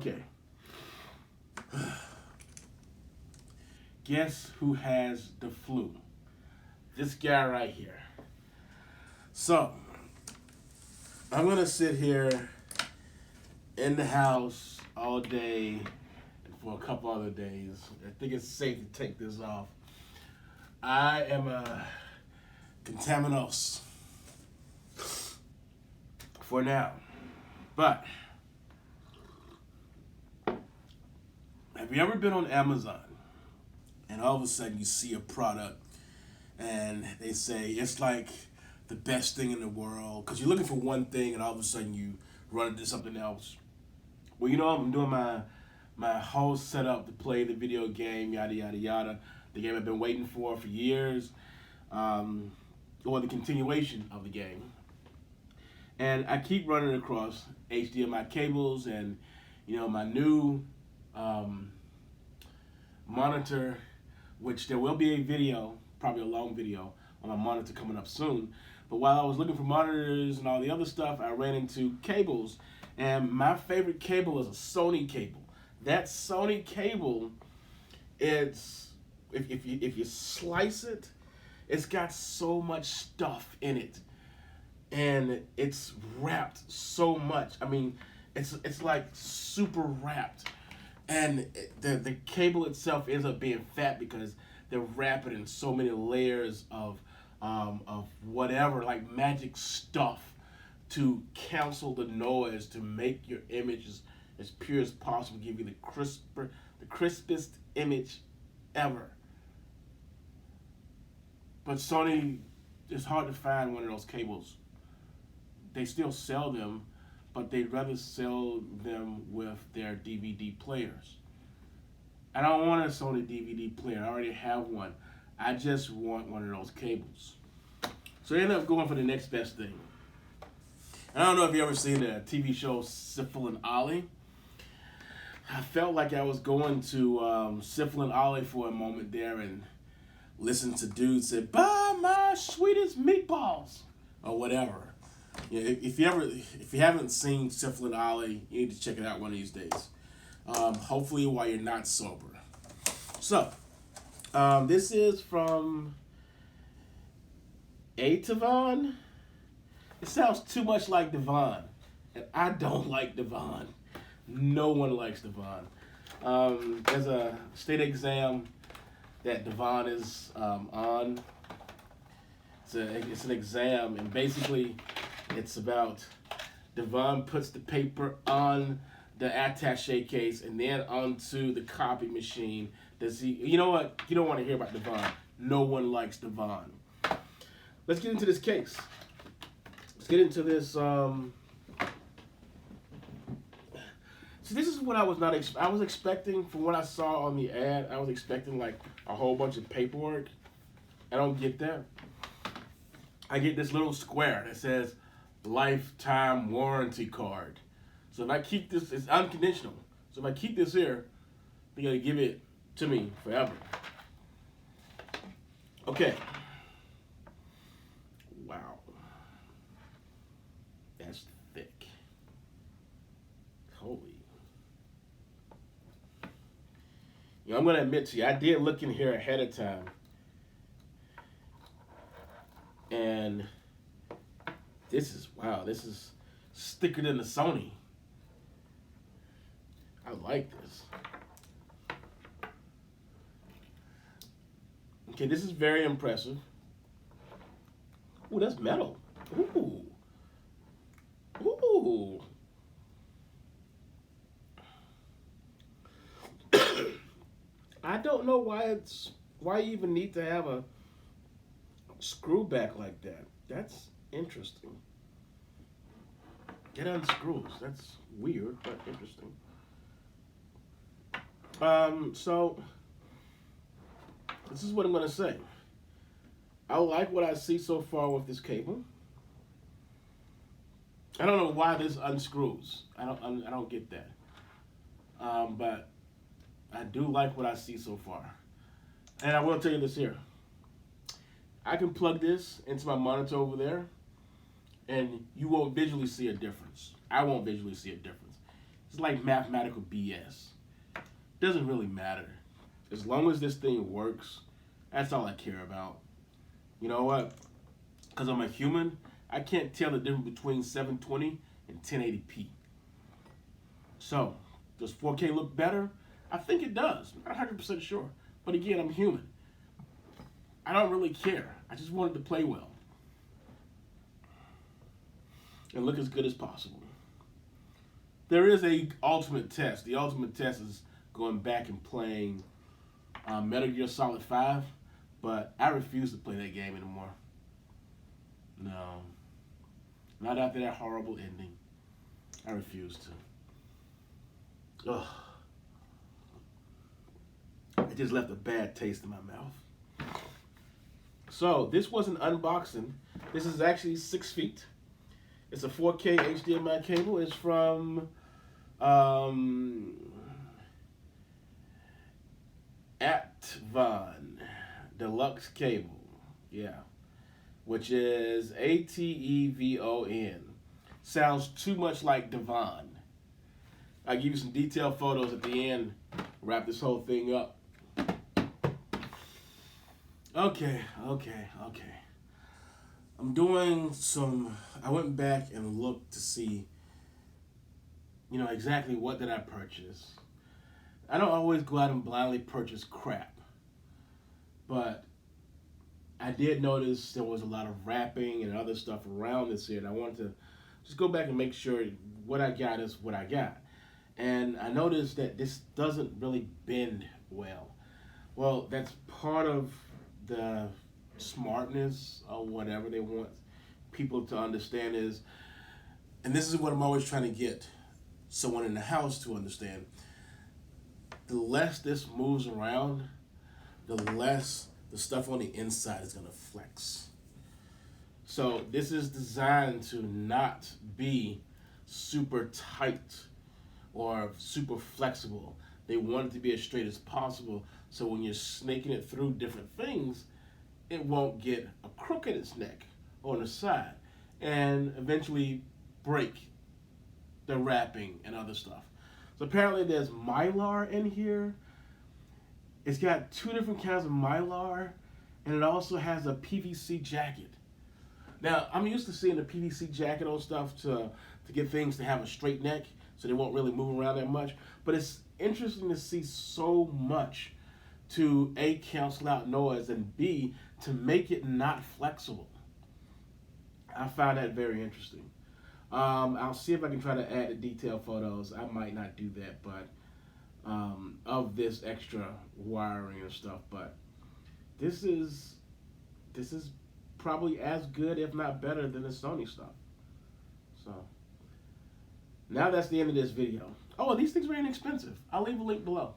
Okay. Guess who has the flu? This guy right here. So, I'm going to sit here in the house all day and for a couple other days. I think it's safe to take this off. I am a contaminos for now. But, have you ever been on Amazon and all of a sudden you see a product and they say it's like the best thing in the world because you're looking for one thing and all of a sudden you run into something else? Well, you know, I'm doing my whole setup to play the video game, yada, yada, yada. The game I've been waiting for years, or the continuation of the game. And I keep running across HDMI cables and, you know, my new monitor, which there will be a video, probably a long video, on my monitor coming up soon. But while I was looking for monitors and all the other stuff, I ran into cables. And my favorite cable is a Sony cable. That Sony cable, it's, if you slice it, it's got so much stuff in it. And it's wrapped so much. I mean, it's like super wrapped. And the cable itself ends up being fat because they're wrapped in so many layers of whatever, like magic stuff to cancel the noise, to make your images as pure as possible, give you the crispest image ever. But Sony, it's hard to find one of those cables. They still sell them, but they'd rather sell them with their DVD players. I don't want a Sony DVD player. I already have one. I just want one of those cables. So I ended up going for the next best thing. And I don't know if you ever seen the TV show Sifl and Ollie. I felt like I was going to Sifl and Ollie for a moment there and listen to dudes say, "Buy my sweetest meatballs," or whatever. Yeah, if you haven't seen Sifl and Ollie, you need to check it out one of these days. Hopefully while you're not sober. So, this is from Devon. It sounds too much like Devon, and I don't like Devon. No one likes Devon. There's a state exam that Devon is on. It's an exam, and basically it's about Devon puts the paper on the attaché case and then onto the copy machine. Does he? You know what? You don't want to hear about Devon. No one likes Devon. Let's get into this case. Let's get into this. So this is what I was not. I was expecting from what I saw on the ad. I was expecting like a whole bunch of paperwork. I don't get that. I get this little square that says lifetime warranty card. So if I keep this, it's unconditional. So if I keep this here, they're gonna give it to me forever. Okay. Wow. That's thick. Holy. You know, I'm gonna admit to you, I did look in here ahead of time. And this is thicker than the Sony. I like this. Okay, this is very impressive. Ooh, that's metal. Ooh. Ooh. I don't know why you even need to have a screw back like that. That's interesting. It unscrews. That's weird, but interesting. So this is what I'm gonna say. I like what I see so far with this cable. I don't know why this unscrews. I don't get that. But I do like what I see so far. And I will tell you this here. I can plug this into my monitor over there, and you won't visually see a difference. I won't visually see a difference. It's like mathematical BS. Doesn't really matter. As long as this thing works, that's all I care about. You know what? Because I'm a human, I can't tell the difference between 720 and 1080p. So, does 4K look better? I think it does. I'm not 100% sure. But again, I'm human. I don't really care. I just wanted to play well and look as good as possible. There is a ultimate test. The ultimate test is going back and playing Metal Gear Solid 5, but I refuse to play that game anymore. No. Not after that horrible ending. I refuse to. Ugh. It just left a bad taste in my mouth. So, this was an unboxing. This is actually 6 feet. It's a 4K HDMI cable. It's from Atvon Deluxe Cable. Yeah. Which is Atevon. Sounds too much like Devon. I'll give you some detailed photos at the end. Wrap this whole thing up. Okay. I'm doing I went back and looked to see, exactly what did I purchase. I don't always go out and blindly purchase crap. But I did notice there was a lot of wrapping and other stuff around this here, and I wanted to just go back and make sure what I got is what I got. And I noticed that this doesn't really bend well. Well, that's part of the smartness or whatever they want people to understand is, and this is what I'm always trying to get someone in the house to understand, the less this moves around, the less the stuff on the inside is going to flex. So this is designed to not be super tight or super flexible. They want it to be as straight as possible, so when you're snaking it through different things, it won't get a crook in its neck or on the side and eventually break the wrapping and other stuff. So apparently there's Mylar in here. It's got 2 different kinds of Mylar, and it also has a PVC jacket. Now, I'm used to seeing the PVC jacket on stuff to get things to have a straight neck so they won't really move around that much. But it's interesting to see so much to A, cancel out noise, and B, to make it not flexible. I find that very interesting. I'll see if I can try to add the detailed photos. I might not do that, but of this extra wiring and stuff. But this is probably as good, if not better, than the Sony stuff. So now that's the end of this video. Oh, and these things are inexpensive. I'll leave a link below.